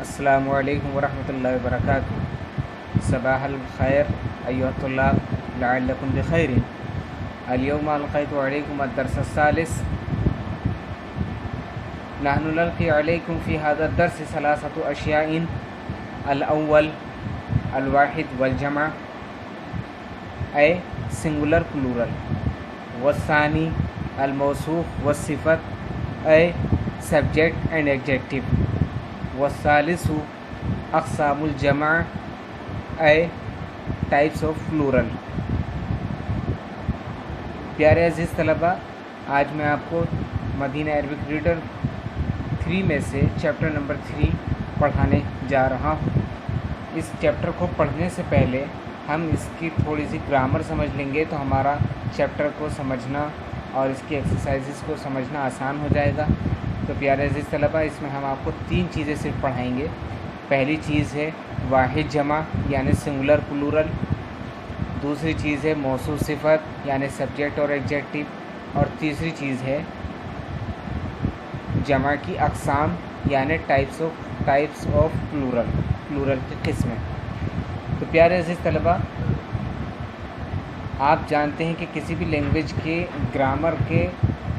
अस्सलामु अलैकुम वरहमतुल्लाहि वबरकातुहू। सबाह अल खैर अय्युहा तुल्लाब लअल्लकुम बिखैरिन। अल-यौमा अलक़ैतु अलैकुम अद-दर्स अस्सालिस। नहनु नल्क़ी अलैकुम फ़ी हाज़ा अद-दर्स सलासतु अशियाइन। अल-अव्वल अल-वाहिद वल जमा ए सिंगुलर प्लूरल, वस्सानी अल-मौसूफ़ वस्सिफ़त ए सब्जेक्ट एंड एडजेक्टिव, वस्सालिसु अक़सामुल जमा ए टाइप्स ऑफ प्लूरल। प्यारे अज़ीज़ तलबा, आज मैं आपको मदीना अरबिक रीडर 3 में से चैप्टर नंबर 3 पढ़ाने जा रहा हूँ। इस चैप्टर को पढ़ने से पहले हम इसकी थोड़ी सी ग्रामर समझ लेंगे तो हमारा चैप्टर को समझना और इसकी एक्सरसाइजेस को समझना आसान हो जाएगा। तो प्यारे अज़ीज़ तलबा, इसमें हम आपको 3 चीज़ें सिर्फ पढ़ाएंगे। पहली चीज़ है वाहिद जमा यानी सिंगुलर प्लूरल, दूसरी चीज़ है मौसूफ़ सिफ़त यानी सब्जेक्ट और एडजेक्टिव, और तीसरी चीज़ है जमा की अक़साम यानी टाइप्स ऑफ प्लूरल की किस्में। तो प्यारे अज़ीज़ तलबा, आप जानते हैं कि किसी भी लैंग्वेज के ग्रामर के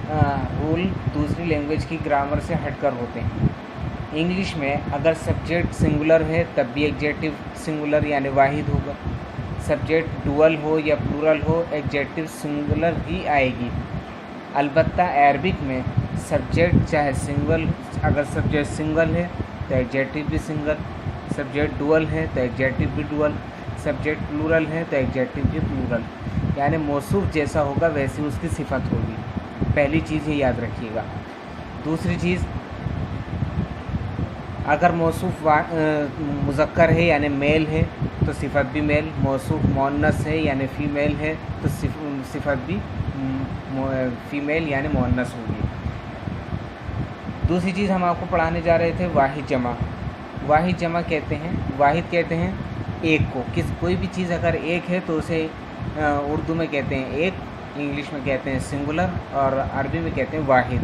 रूल दूसरी लैंग्वेज की ग्रामर से हटकर होते हैं। इंग्लिश में अगर सब्जेक्ट सिंगुलर है तब भी एग्जेक्टिव सिंगुलर यानी वाहिद होगा। सब्जेक्ट डुअल हो या प्लूरल हो, एग्जेक्टिव सिंगुलर ही आएगी। अलबत्ता अरबिक में सब्जेक्ट चाहे अगर सब्जेक्ट सिंगल है तो एग्जेक्टिव भी सिंगल, सब्जेक्ट डुअल है तो एग्जेक्टिव भी डुअल, सब्जेक्ट प्लूरल है तो एग्जेक्टिव भी प्लूरल, यानी मौसूफ़ जैसा होगा वैसी उसकी सिफ़त होगी। पहली चीज़ ये याद रखिएगा। दूसरी चीज़, अगर मौसूफ़ मुज़क्कर है यानी मेल है तो सिफ़त भी मेल, मौसूफ़ मुअन्नस है यानी फ़ीमेल है तो सिफ़त भी फ़ीमेल यानी मुअन्नस होगी। दूसरी चीज़ हम आपको पढ़ाने जा रहे थे वाहिद जमा। वाहिद जमा कहते हैं, वाहिद कहते हैं एक को। कोई भी चीज़ अगर एक है तो उसे उर्दू में कहते हैं एक, इंग्लिश में कहते हैं सिंगुलर और अरबी में कहते हैं वाहिद।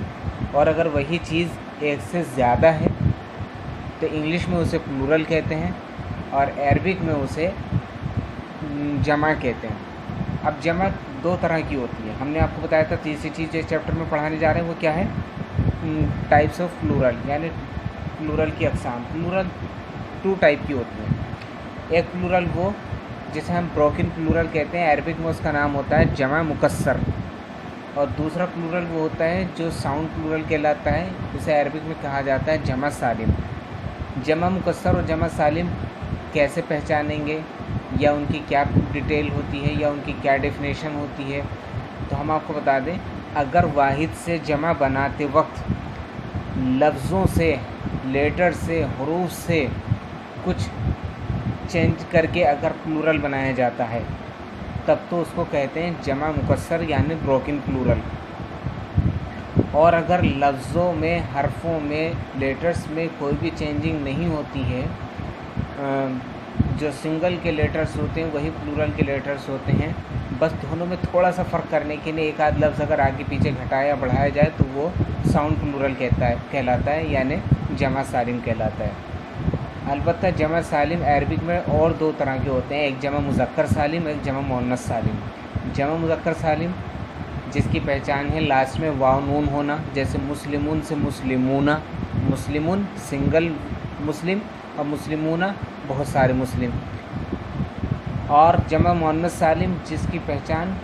और अगर वही चीज़ एक से ज़्यादा है तो इंग्लिश में उसे प्लूरल कहते हैं और अरबिक में उसे जमा कहते हैं। अब जमा 2 तरह की होती है। हमने आपको बताया था तीसरी चीज़ इस चैप्टर में पढ़ाने जा रहे हैं वो क्या है, टाइप्स ऑफ प्लूरल यानी प्लूरल की अक़साम। प्लूरल 2 टाइप की होती है। एक प्लूरल वो जिसे हम ब्रोकन प्लूरल कहते हैं, अरबिक में उसका नाम होता है जमा मुकस्सर। और दूसरा प्लूरल वो होता है जो साउंड प्लूरल कहलाता है, उसे अरबिक में कहा जाता है जमा सालिम। जमा मुकस्सर और जमा सालिम कैसे पहचानेंगे या उनकी क्या डिटेल होती है या उनकी क्या डेफिनेशन होती है, तो हम आपको बता दें, अगर वाहिद से जमा बनाते वक्त लफ्ज़ों से, लेटर से, हरूफ से कुछ चेंज करके अगर प्लूरल बनाया जाता है तब तो उसको कहते हैं जमा मुकस्सर यानी ब्रोकन प्लूरल। और अगर लफ्ज़ों में, हरफों में, लेटर्स में कोई भी चेंजिंग नहीं होती है, जो सिंगल के लेटर्स होते हैं वही प्लूरल के लेटर्स होते हैं, बस दोनों में थोड़ा सा फ़र्क करने के लिए एक आध लफ्ज़ अगर आगे पीछे घटाया बढ़ाया जाए तो वो साउंड प्लूरल कहलाता है यानी जमा सालिम कहलाता है। अलबत्ता जमा सालिम अरबिक में और 2 तरह के होते हैं, एक जमा मुज़क्कर सालिम, एक जमा मुअन्नस सालिम। जमा मुज़क्कर सालिम जिसकी पहचान है लास्ट में वाव नून होना, जैसे मुस्लिमुन से मुस्लिमूना, मुस्लिमुन सिंगल मुस्लिम और मुस्लिमूना बहुत सारे मुस्लिम। और जमा मुअन्नस सालिम जिसकी पहचान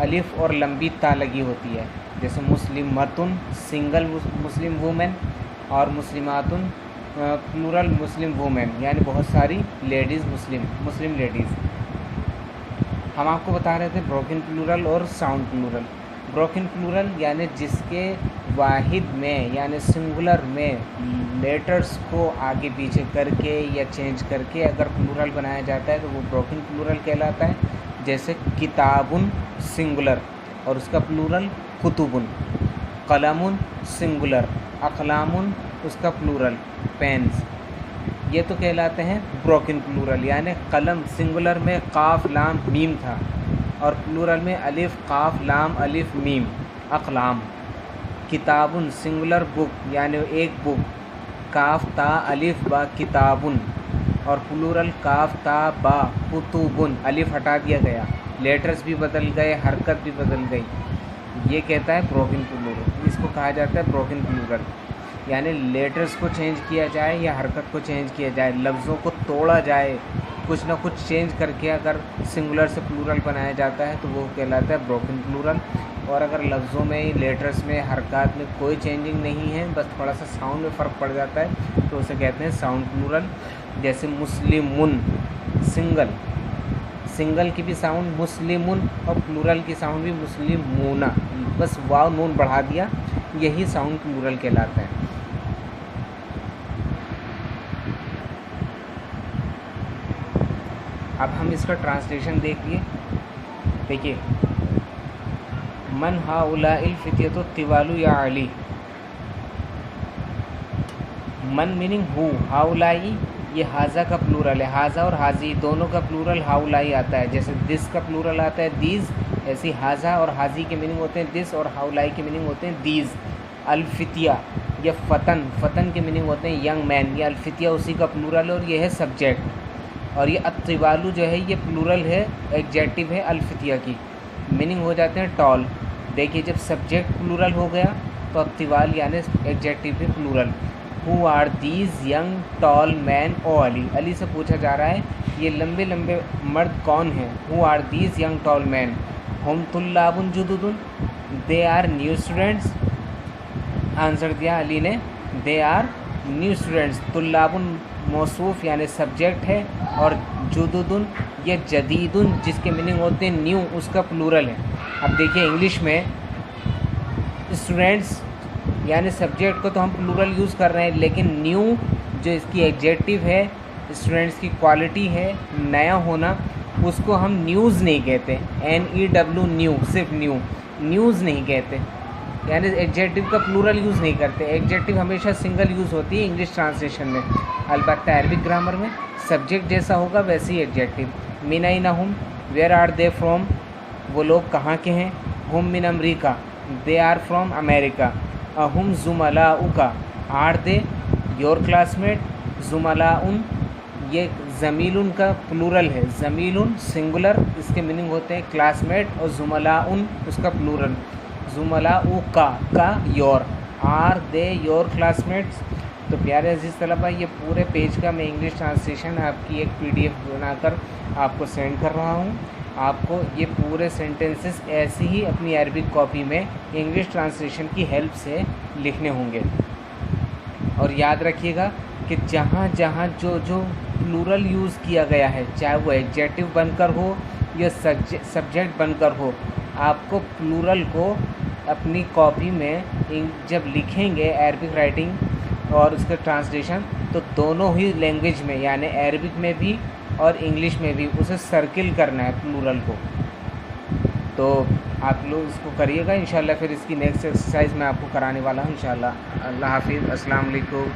अलिफ और लंबी ता लगी होती है, जैसे मुस्लिमतुन सिंगल मुस्लिम वूमेन और मुस्लिमातुन प्लूरल मुस्लिम वूमेन यानी बहुत सारी लेडीज़ मुस्लिम लेडीज़। हम आपको बता रहे थे ब्रोकन प्लूरल और साउंड प्लूरल। ब्रोकन प्लूरल यानी जिसके वाहिद में यानी सिंगुलर में लेटर्स को आगे पीछे करके या चेंज करके अगर प्लूरल बनाया जाता है तो वो ब्रोकन प्लूरल कहलाता है। जैसे किताबुन सिंगुलर और उसका प्लूरल कुतुबुन, कलमुन सिंगुलर, अक़लामुन उसका प्लूरल पेन्स, ये तो कहलाते हैं ब्रोकन प्लूरल। यानी कलम सिंगुलर में काफ लाम मीम था और प्लूरल में अलिफ काफ लाम अलिफ मीम अक़लाम। किताबुन सिंगुलर बुक यानी एक बुक, काफ ता अलिफ बा किताबुन, और प्लूरल काफ ता बा कुतुबुन, अलिफ हटा दिया गया, लेटर्स भी बदल गए, हरकत भी बदल गई। ये कहता है ब्रोकन प्लूरल, इसको कहा जाता है ब्रोकन प्लूरल। यानी लेटर्स को चेंज किया जाए या हरकत को चेंज किया जाए, लफ्ज़ों को तोड़ा जाए, कुछ ना कुछ चेंज करके अगर सिंगुलर से प्लूरल बनाया जाता है तो वो कहलाता है ब्रोकन प्लूरल। और अगर लफ्ज़ों में, लेटर्स में, हरकत में कोई चेंजिंग नहीं है, बस थोड़ा सा साउंड में फ़र्क पड़ जाता है, तो उसे कहते हैं साउंड प्लूरल। जैसे मुस्लिमुन, सिंगल, सिंगल की भी साउंड मुस्लिमुन और प्लूरल की साउंड भी मुस्लिमूना, बस वाव नून बढ़ा दिया, यही साउंड प्लूरल कहलाता है। अब हम इसका ट्रांसलेशन देखिए, देखिए मन हाउलाइल फित्यतु तिवालु या अली। मन मीनिंग हु, हाउलाई ये हाजा का प्लूरल है, हाजा और हाजी दोनों का प्लूरल हाउलाई आता है। जैसे दिस का प्लूरल आता है दीज, ऐसी हाजा और हाजी के मीनिंग होते हैं दिस, और हाउलाई के मीनिंग होते हैं दीज। अल्फितिया ये फ़तन, फ़तन के मीनिंग होते हैं यंग मैन, ये अल्फितिया उसी का प्लूरल है और ये है सब्जेक्ट। और ये अत्तिवालु जो है ये प्लूरल है, एग्जेक्टिव है अल्फितिया की, मीनिंग हो जाते हैं टॉल। देखिए जब सब्जेक्ट प्लूरल हो गया तो अत्तिवाल यानी एग्जेक्टिव भी plural. Who are these young tall man ओ अली, अली से पूछा जा रहा है ये लंबे लंबे मर्द कौन हैं। Who are these young tall man, हम तुल्लाबुन जुदुदुन, they are new students. Answer दिया अली ने, दे आर न्यू स्टूडेंट्स। तुल्लाबुन मौसूफ यानी सब्जेक्ट है, और जुदुदुन ये जदीदुन जिसके मीनिंग होते हैं न्यू, उसका प्लूरल है। अब देखिए इंग्लिश में स्टूडेंट्स यानी सब्जेक्ट को तो हम प्लूरल यूज़ कर रहे हैं, लेकिन न्यू जो इसकी एग्जेक्टिव है, स्टूडेंट्स की क्वालिटी है नया होना, उसको हम न्यूज़ नहीं कहते, NEW न्यू, सिर्फ न्यू, न्यूज़ नहीं कहते, यानी एग्जेक्टिव का प्लूरल यूज़ नहीं करते। एग्जेक्टिव हमेशा सिंगल यूज़ होती है इंग्लिश ट्रांसलेशन में, अलबत्ता अरबिक ग्रामर में सब्जेक्ट जैसा होगा वैसे ही एग्जेक्टिव। मिन अयना हुम, वेयर आर दे फ्रॉम, वो लोग कहाँ के हैं। हुम मिन अमरीका, दे आर फ्रॉम अमेरिका। अहुम ज़ुमलाउका, आर दे योर क्लासमेट। ज़ुमलाउन ये ज़मीलुन का प्लूरल है, ज़मीलुन सिंगुलर, इसके मीनिंग होते हैं क्लासमेट, और ज़ुमलाउन उसका प्लूरल। ज़ुमलाउका का your, are they your classmates. तो प्यारे अजीज़ तलबा, ये पूरे पेज का मैं इंग्लिश ट्रांसलेशन आपकी एक PDF बनाकर आपको सेंड कर रहा हूँ। आपको ये पूरे सेंटेंसेस ऐसे ही अपनी अरबिक कॉपी में इंग्लिश ट्रांसलेशन की हेल्प से लिखने होंगे। और याद रखिएगा कि जहाँ जहाँ जो जो प्लूरल यूज़ किया गया है, चाहे वो एग्जेक्टिव बनकर हो या सब्जेक्ट बनकर हो, आपको प्लूरल को अपनी कॉपी में जब लिखेंगे अरबिक राइटिंग और उसका ट्रांसलेशन, तो दोनों ही लैंग्वेज में यानी अरबिक में भी और इंग्लिश में भी उसे सर्किल करना है प्लूरल को। तो आप लोग इसको करिएगा इंशाल्लाह। फिर इसकी नेक्स्ट एक्सरसाइज मैं आपको कराने वाला हूँ इंशाल्लाह। अल्लाह हाफिज़, अस्सलाम वालेकुम।